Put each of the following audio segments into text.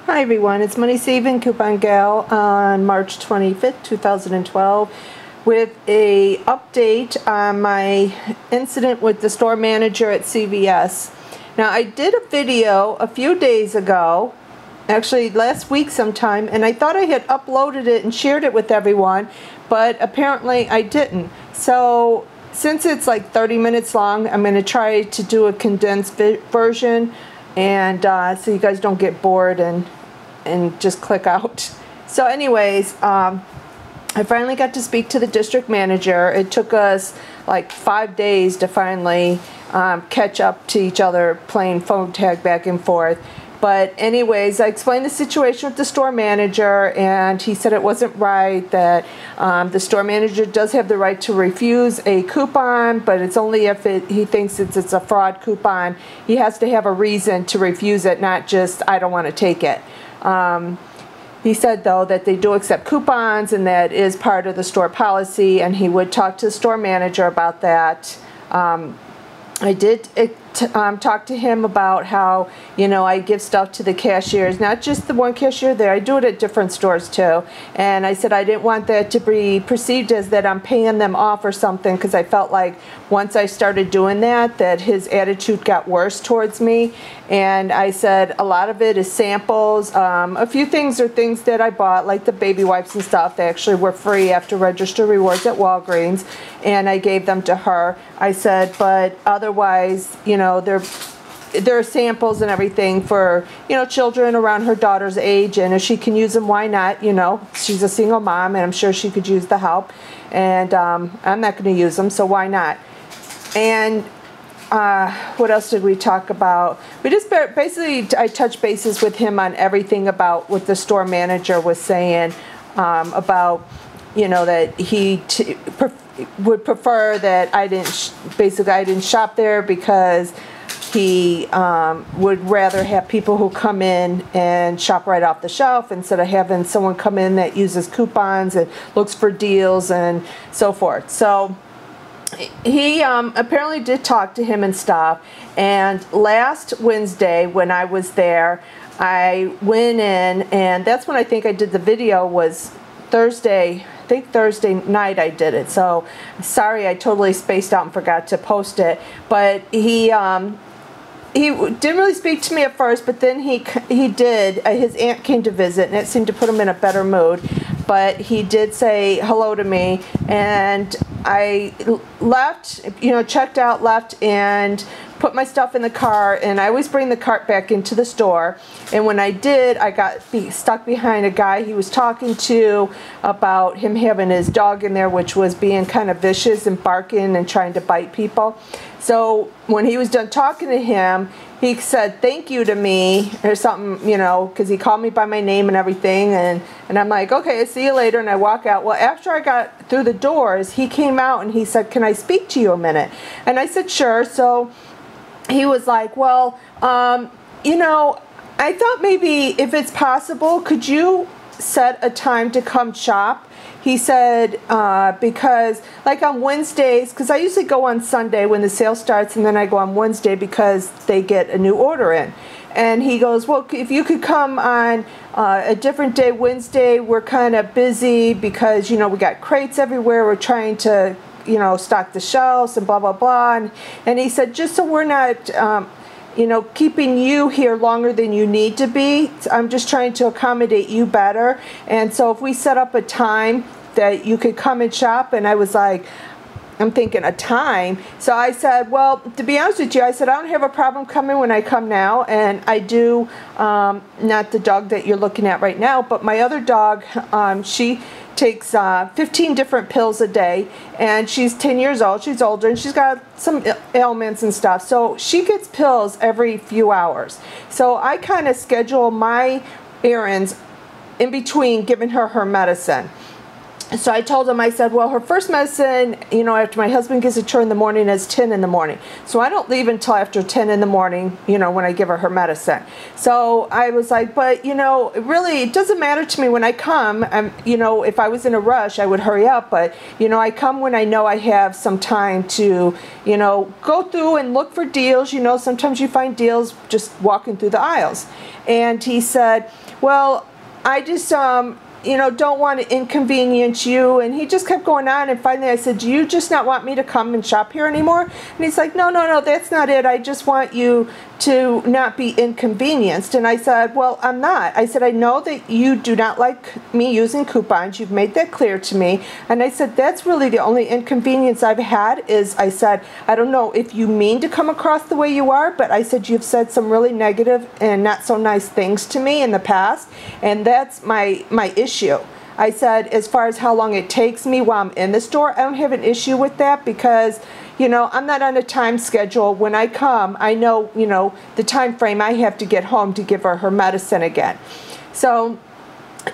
Hi everyone, it's Money Saving Coupon Gal on March 25th, 2012 with a update on my incident with the store manager at CVS. Now I did a video a few days ago, actually last week sometime, and I thought I had uploaded it and shared it with everyone, but apparently I didn't. So since it's like 30 minutes long, I'm going to try to do a condensed version, and so you guys don't get bored and just click out. So anyways, I finally got to speak to the district manager. It took us like 5 days to finally catch up to each other, playing phone tag back and forth. But anyways, I explained the situation with the store manager, and he said it wasn't right, that the store manager does have the right to refuse a coupon, but it's only if he thinks it's a fraud coupon. He has to have a reason to refuse it, not just, I don't want to take it. He said, though, that they do accept coupons, and that is part of the store policy, and he would talk to the store manager about that. I did talk to him about how, you know, I give stuff to the cashiers, not just the one cashier there. I do it at different stores too. And I said I didn't want that to be perceived as that I'm paying them off or something, because I felt like once I started doing that his attitude got worse towards me. And I said a lot of it is samples. A few things are things that I bought, like the baby wipes and stuff. They actually were free after register rewards at Walgreens, and I gave them to her. I said, but otherwise, you know, there are samples and everything for, you know, children around her daughter's age, and if she can use them, why not? You know, she's a single mom, and I'm sure she could use the help, and I'm not going to use them, so why not? And what else did we talk about? We just basically, I touched bases with him on everything about what the store manager was saying about, you know, that he would prefer that I didn't shop there, because he would rather have people who come in and shop right off the shelf instead of having someone come in that uses coupons and looks for deals and so forth. So he apparently did talk to him and stuff. And last Wednesday when I was there, I went in, and that's when I think I did the video, was Thursday. I think Thursday night I did it. So sorry, I totally spaced out and forgot to post it. But he didn't really speak to me at first, but then he did. His aunt came to visit, and it seemed to put him in a better mood. But he did say hello to me, and I left, you know, checked out, left, and put my stuff in the car. And I always bring the cart back into the store. And when I did, I got stuck behind a guy he was talking to about him having his dog in there, which was being kind of vicious and barking and trying to bite people. So when he was done talking to him, he said thank you to me or something, you know, because he called me by my name and everything. And I'm like, okay, I'll see you later. And I walk out. Well, after I got through the doors, he came out and he said, can I speak to you a minute? And I said, sure. So he was like, well, you know, I thought maybe if it's possible, could you set a time to come shop? He said, because like on Wednesdays, because I usually go on Sunday when the sale starts, and then I go on Wednesday because they get a new order in. And he goes, well, if you could come on a different day, Wednesday, we're kind of busy because, you know, we got crates everywhere. We're trying to, you know, stock the shelves and blah, blah, blah. And he said, just so we're not, you know, keeping you here longer than you need to be, I'm just trying to accommodate you better. And so if we set up a time that you could come and shop. And I was like, I'm thinking a time. So I said, well, to be honest with you, I said, I don't have a problem coming when I come now. And I do, not the dog that you're looking at right now, but my other dog, she takes 15 different pills a day, and she's 10 years old. She's older, and she's got some ailments and stuff. So she gets pills every few hours. So I kind of schedule my errands in between giving her her medicine. So I told him, I said, well, her first medicine, you know, after my husband gets a her in the morning, is 10 in the morning. So I don't leave until after 10 in the morning, you know, when I give her her medicine. So I was like, but, you know, really, it doesn't matter to me when I come. You know, if I was in a rush, I would hurry up. But, you know, I come when I know I have some time to, you know, go through and look for deals. You know, sometimes you find deals just walking through the aisles. And he said, well, I just, you know, don't want to inconvenience you. And he just kept going on. And finally I said, do you just not want me to come and shop here anymore? And he's like, no, that's not it. I just want you to not be inconvenienced. And I said, well, I'm not. I said, I know that you do not like me using coupons. You've made that clear to me. And I said, that's really the only inconvenience I've had is, I said, I don't know if you mean to come across the way you are, but I said, you've said some really negative and not so nice things to me in the past. And that's my issue. I said, as far as how long it takes me while I'm in the store, I don't have an issue with that because, you know, I'm not on a time schedule. When I come, I know, you know, the time frame I have to get home to give her medicine again. So,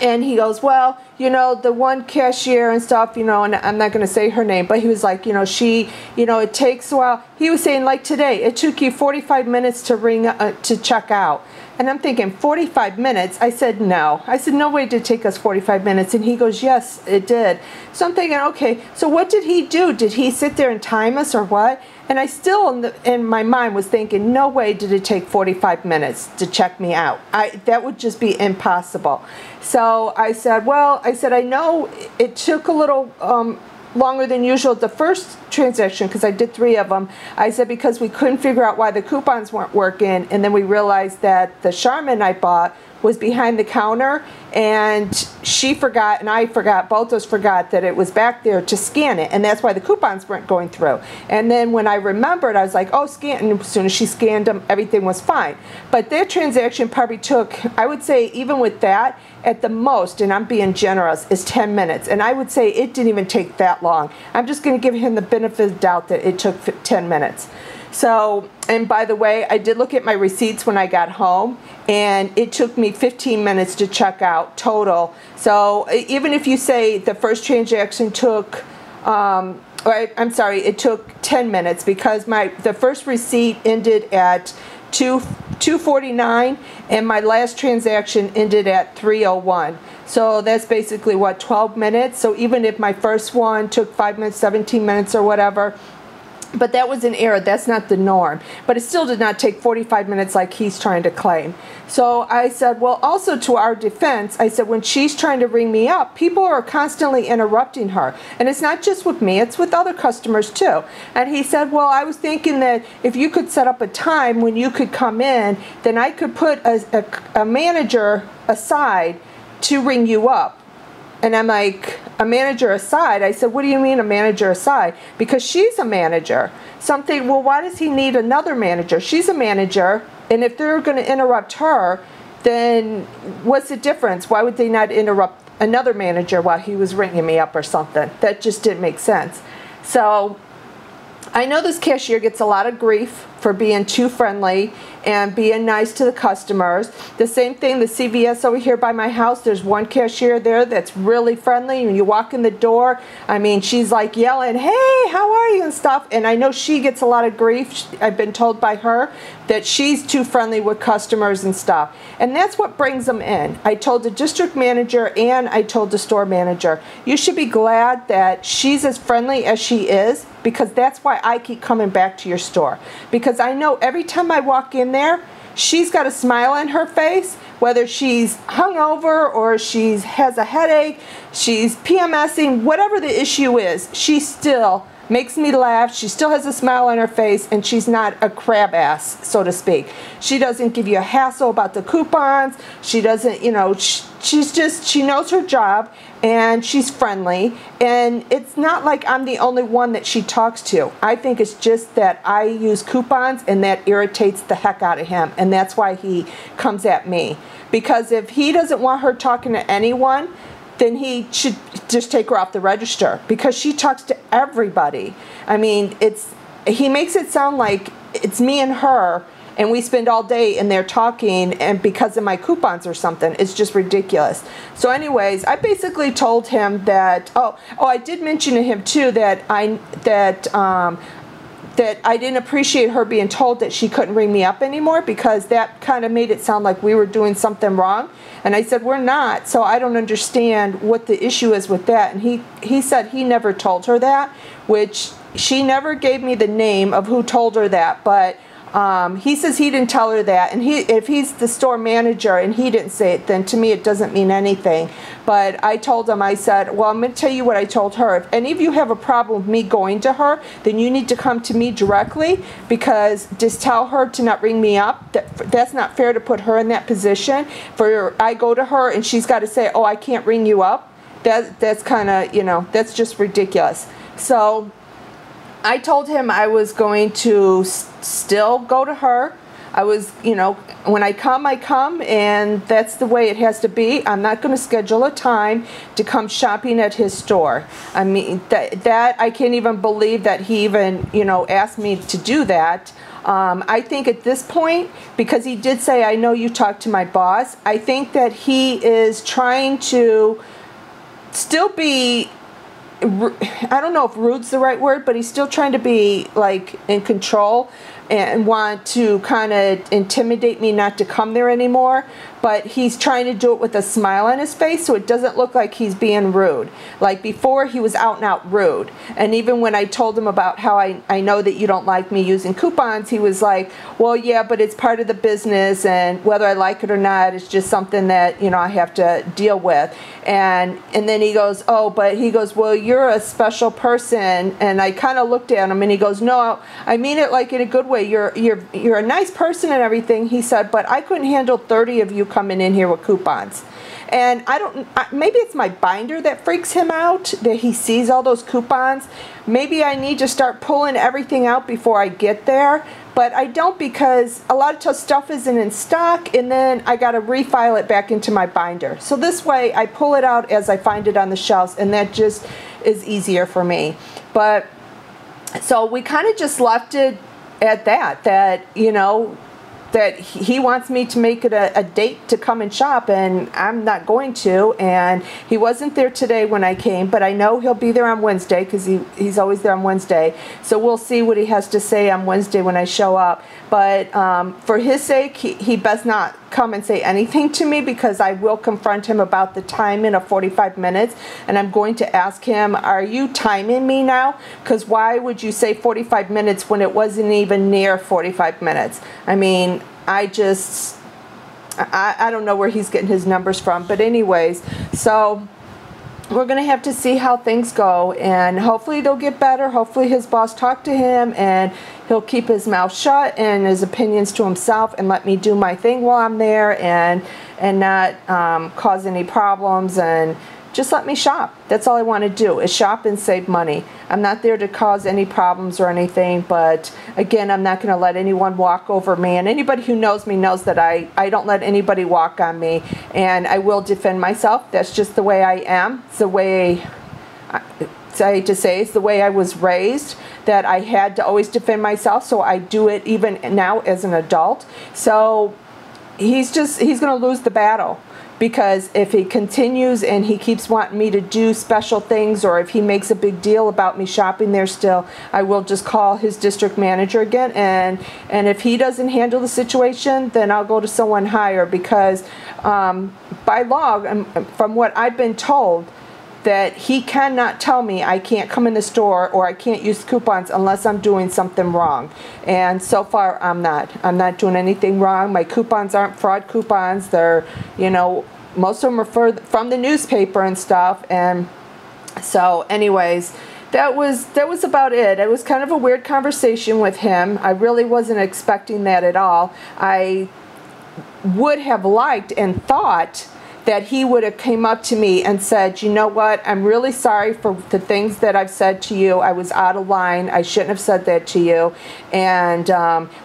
and he goes, well, you know, the one cashier and stuff, you know, and I'm not going to say her name, but he was like, you know, she, you know, it takes a while. He was saying, like today, it took you 45 minutes to to check out. And I'm thinking, 45 minutes? I said, no. I said, no way it did take us 45 minutes. And he goes, yes, it did. So I'm thinking, okay, so what did he do? Did he sit there and time us or what? And I still, in my mind, was thinking, no way did it take 45 minutes to check me out. That would just be impossible. So I said, well, I know it took a little longer than usual the first transaction because I did 3 of them. I said because we couldn't figure out why the coupons weren't working, and then we realized that the Charmin I bought was behind the counter, and she forgot and I forgot, both of us forgot that it was back there to scan it, and that's why the coupons weren't going through. And then when I remembered, I was like, oh, scan, and as soon as she scanned them, everything was fine. But that transaction probably took, I would say, even with that, at the most, and I'm being generous, is 10 minutes. And I would say it didn't even take that long. I'm just going to give him the benefit of the doubt that it took 10 minutes. So, and by the way, I did look at my receipts when I got home, and it took me 15 minutes to check out total. So even if you say the first transaction took, I'm sorry, it took 10 minutes because the first receipt ended at 2:49 and my last transaction ended at 3:01. So that's basically what, 12 minutes. So even if my first one took 5 minutes, 17 minutes or whatever, but that was an error. That's not the norm. But it still did not take 45 minutes like he's trying to claim. So I said, well, also to our defense, I said, when she's trying to ring me up, people are constantly interrupting her. And it's not just with me, it's with other customers too. And he said, well, I was thinking that if you could set up a time when you could come in, then I could put a manager aside to ring you up. And I'm like, a manager aside? I said, what do you mean a manager aside? Because she's a manager. So I'm thinking, well, why does he need another manager? She's a manager, and if they're going to interrupt her, then what's the difference? Why would they not interrupt another manager while he was ringing me up or something? That just didn't make sense. So I know this cashier gets a lot of grief for being too friendly and being nice to the customers. The same thing, the CVS over here by my house, there's one cashier there that's really friendly. When you walk in the door, I mean, she's like yelling, hey, how are you and stuff. And I know she gets a lot of grief. I've been told by her that she's too friendly with customers and stuff. And that's what brings them in. I told the district manager and I told the store manager, you should be glad that she's as friendly as she is, because that's why I keep coming back to your store. Because I know every time I walk in there, she's got a smile on her face, whether she's hungover or she has a headache, she's PMSing, whatever the issue is, she still makes me laugh. She still has a smile on her face, and she's not a crab ass, so to speak. She doesn't give you a hassle about the coupons. She doesn't, you know, she knows her job, and she's friendly. And it's not like I'm the only one that she talks to. I think it's just that I use coupons, and that irritates the heck out of him, and that's why he comes at me. Because if he doesn't want her talking to anyone, then he should just take her off the register, because she talks to everybody. I mean, he makes it sound like it's me and her, and we spend all day in there talking, and because of my coupons or something. It's just ridiculous. So anyways, I basically told him that, I did mention to him too that I didn't appreciate her being told that she couldn't ring me up anymore, because that kind of made it sound like we were doing something wrong. And I said, we're not, so I don't understand what the issue is with that. And he said he never told her that, which she never gave me the name of who told her that, but He says he didn't tell her that, and if he's the store manager and he didn't say it, then to me it doesn't mean anything. But I told him, I said, well, I'm going to tell you what I told her. If any of you have a problem with me going to her, then you need to come to me directly, because just tell her to not ring me up. That's not fair to put her in that position. I go to her and she's got to say, oh, I can't ring you up. That's kind of, you know, that's just ridiculous. So I told him I was going to still go to her. I was, you know, when I come, and that's the way it has to be. I'm not going to schedule a time to come shopping at his store. I mean, that I can't even believe that he even, you know, asked me to do that. I think at this point, because he did say, I know you talked to my boss, I think that he is trying to still be, I don't know if rude's the right word, but he's still trying to be like in control and want to kind of intimidate me not to come there anymore. But he's trying to do it with a smile on his face, so it doesn't look like he's being rude. Like before, he was out and out rude. And even when I told him about how I know that you don't like me using coupons, he was like, well, yeah, but it's part of the business, and whether I like it or not, it's just something that, you know, I have to deal with. And then he goes, oh, but he goes, well, you're a special person. And I kind of looked at him, and he goes, no, I mean it like in a good way. You're a nice person and everything, he said, but I couldn't handle 30 of you coming in here with coupons. And maybe it's my binder that freaks him out, that he sees all those coupons. Maybe I need to start pulling everything out before I get there. But I don't, because a lot of stuff isn't in stock, and then I got to refile it back into my binder. So this way I pull it out as I find it on the shelves, and that just is easier for me. But so we kind of just left it at that, you know, that he wants me to make it a date to come and shop, and I'm not going to. And he wasn't there today when I came, but I know he'll be there on Wednesday, because he's always there on Wednesday. So we'll see what he has to say on Wednesday when I show up. But for his sake, he best not come and say anything to me, because I will confront him about the timing of 45 minutes. And I'm going to ask him, are you timing me now? Because why would you say 45 minutes when it wasn't even near 45 minutes? I mean, I don't know where he's getting his numbers from. But anyways, so we're going to have to see how things go, and hopefully they'll get better. Hopefully his boss talked to him, and he'll keep his mouth shut and his opinions to himself, and let me do my thing while I'm there, and not cause any problems, and just let me shop. That's all I want to do, is shop and save money. I'm not there to cause any problems or anything, but again, I'm not going to let anyone walk over me. And anybody who knows me knows that I don't let anybody walk on me, and I will defend myself. That's just the way I am. It's the way, I hate to say, it's the way I was raised, that I had to always defend myself, so I do it even now as an adult. So he's going to lose the battle. Because if he continues and he keeps wanting me to do special things, or if he makes a big deal about me shopping there still, I will just call his district manager again. And if he doesn't handle the situation, then I'll go to someone higher. Because by law, from what I've been told, that he cannot tell me I can't come in the store or I can't use coupons unless I'm doing something wrong. And so far, I'm not. I'm not doing anything wrong. My coupons aren't fraud coupons. They're, you know, most of them are from the newspaper and stuff. And so anyways, that was about it. It was kind of a weird conversation with him. I really wasn't expecting that at all. I would have liked and thought that he would have came up to me and said, you know what, I'm really sorry for the things that I've said to you. I was out of line. I shouldn't have said that to you. And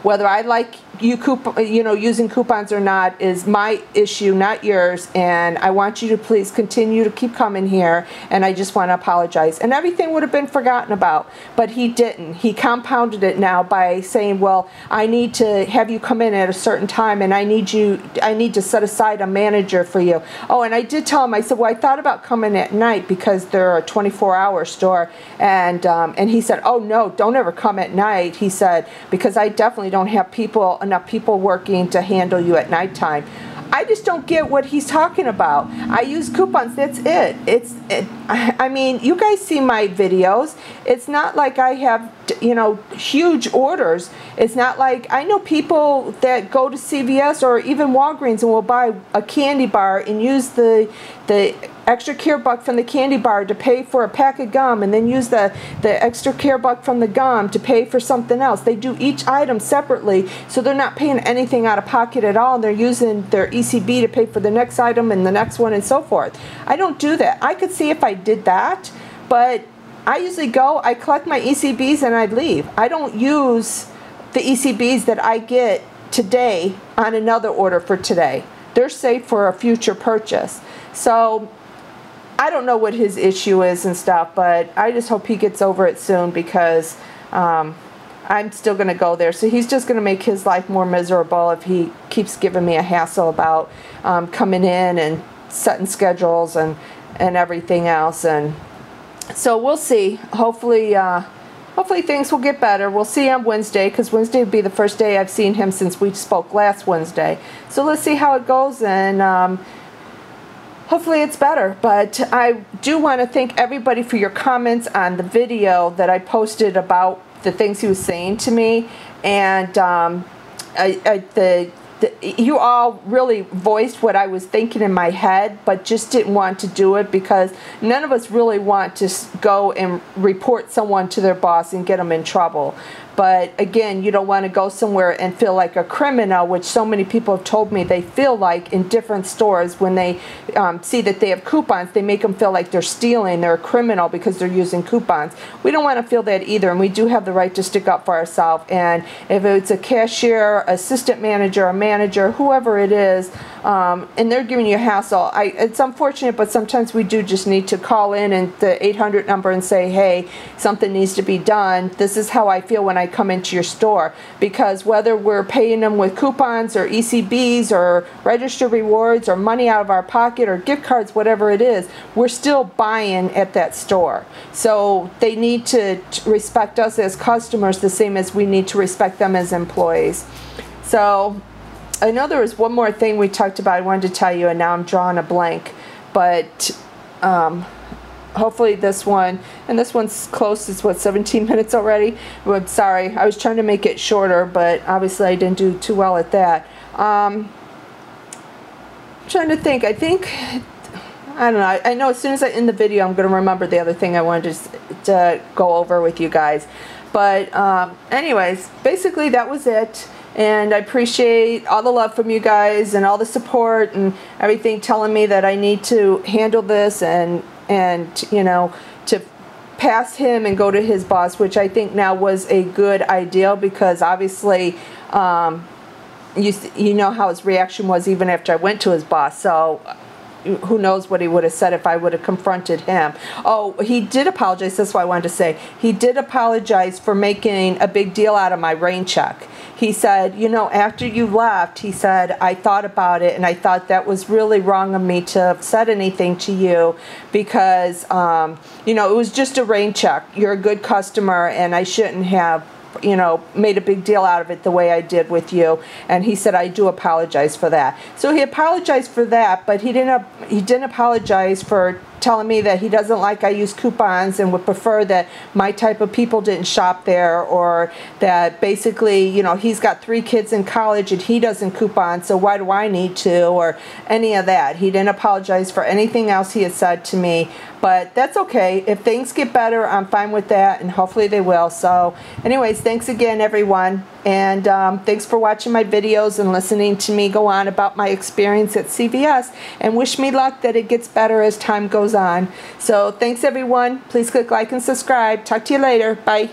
whether I like you using coupons or not is my issue, not yours. And I want you to please continue to keep coming here. And I just want to apologize. And everything would have been forgotten about. But he didn't. He compounded it now by saying, well, I need to have you come in at a certain time, and I need to set aside a manager for you. Oh, and I did tell him, I said, well, I thought about coming at night because they're a 24-hour store. And he said, oh, no, don't ever come at night. He said, because I definitely don't have enough people working to handle you at nighttime. I just don't get what he's talking about. I use coupons. That's it. I mean, you guys see my videos. It's not like I have you know, huge orders. It's not like, I know people that go to CVS or even Walgreens and will buy a candy bar and use the extra care buck from the candy bar to pay for a pack of gum, and then use the extra care buck from the gum to pay for something else. They do each item separately, so they're not paying anything out of pocket at all, and they're using their ECB to pay for the next item and the next one and so forth. I don't do that. I could see if I did that, but I usually go, I collect my ECBs and I leave. I don't use the ECBs that I get today on another order for today. They're safe for a future purchase. So I don't know what his issue is and stuff, but I just hope he gets over it soon, because I'm still going to go there. So he's just going to make his life more miserable if he keeps giving me a hassle about coming in and setting schedules and everything else. And so we'll see. Hopefully things will get better. We'll see on Wednesday, because Wednesday will be the first day I've seen him since we spoke last Wednesday. So let's see how it goes, and hopefully it's better. But I do want to thank everybody for your comments on the video that I posted about the things he was saying to me. And you all really voiced what I was thinking in my head, but just didn't want to do it, because none of us really want to go and report someone to their boss and get them in trouble. But again, you don't want to go somewhere and feel like a criminal, which so many people have told me they feel like in different stores when they see that they have coupons. They make them feel like they're stealing, they're a criminal because they're using coupons. We don't want to feel that either, and we do have the right to stick up for ourselves. And if it's a cashier, assistant manager, a manager, whoever it is, and they're giving you a hassle, it's unfortunate, but sometimes we do just need to call in and the 800 number and say, hey, something needs to be done. This is how I feel when I come into your store. Because whether we're paying them with coupons or ECBs or register rewards or money out of our pocket or gift cards, whatever it is, we're still buying at that store. So they need to respect us as customers the same as we need to respect them as employees. So I know there was one more thing we talked about I wanted to tell you, and now I'm drawing a blank. But hopefully this one, and this one's close, it's what, 17 minutes already? I'm sorry, I was trying to make it shorter, but obviously I didn't do too well at that. I'm trying to think, I don't know, I know as soon as I end the video I'm going to remember the other thing I wanted to go over with you guys. But anyways, basically that was it. And I appreciate all the love from you guys and all the support and everything, telling me that I need to handle this and you know, to pass him and go to his boss, which I think now was a good idea, because obviously you know how his reaction was even after I went to his boss. So who knows what he would have said if I would have confronted him. Oh, he did apologize. That's what I wanted to say. He did apologize for making a big deal out of my rain check. He said, you know, after you left, he said, I thought about it, and I thought that was really wrong of me to have said anything to you, because, you know, it was just a rain check. You're a good customer, and I shouldn't have, you know, made a big deal out of it the way I did with you. And he said, I do apologize for that. So he apologized for that, but he didn't apologize for telling me that he doesn't like I use coupons and would prefer that my type of people didn't shop there, or that basically, you know, he's got 3 kids in college and he doesn't coupon, so why do I need to, or any of that. He didn't apologize for anything else he had said to me. But that's okay. If things get better, I'm fine with that, and hopefully they will. So anyways, thanks again, everyone. And thanks for watching my videos and listening to me go on about my experience at CVS. And wish me luck that it gets better as time goes on. So thanks, everyone. Please click like and subscribe. Talk to you later. Bye.